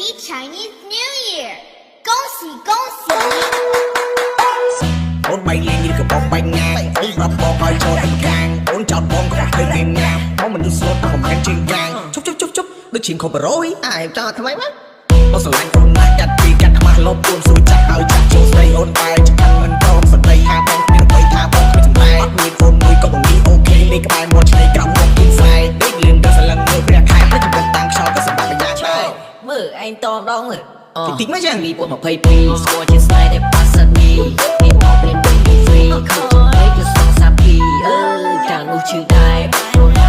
Happy Chinese New Year 恭喜恭喜អូនបីលេងនេះក៏បងបាញ់ងាយអូនប្រាប់បងឲ្យចូលទៅខាងអូនចោតបងក៏ឃើញងាយងាយបងមនុស្សស្លូតក៏មិនមែនជាងកាងជប់ដូចជាងខុបរយអាយចោតថ្មីមកបងស្រឡាញ់អូនណាស់ចាត់ពីកាត់ខ្មាស់លបអូនសួរចាស់ឲ្យចាស់ចូលស្ដីអូនបែរចង់មិនព្រមស្ដីថាបងមានអ្វីថាបងមានសម្ដែងអត់មានអូនមួយក៏មិនមានអូខេនេះក្បែរមាត់ឆ្នៃក្រោមមកពីស្អែកដូចលឿនទៅស្រឡាញ់មើលព្រះខែតែជម្រកតាំងខ្យល់ក៏សម្បត្តិបញ្ញាឆ្លើយមើលឯងតម្ដងមើលតិចមកចឹង2022ស្គាល់ជាស្នេហ៍ដែលប៉ាសានីនេះមកព្រៀនដូច free ខំទៅទៅសងសាពីកាលនោះឈឺដែរ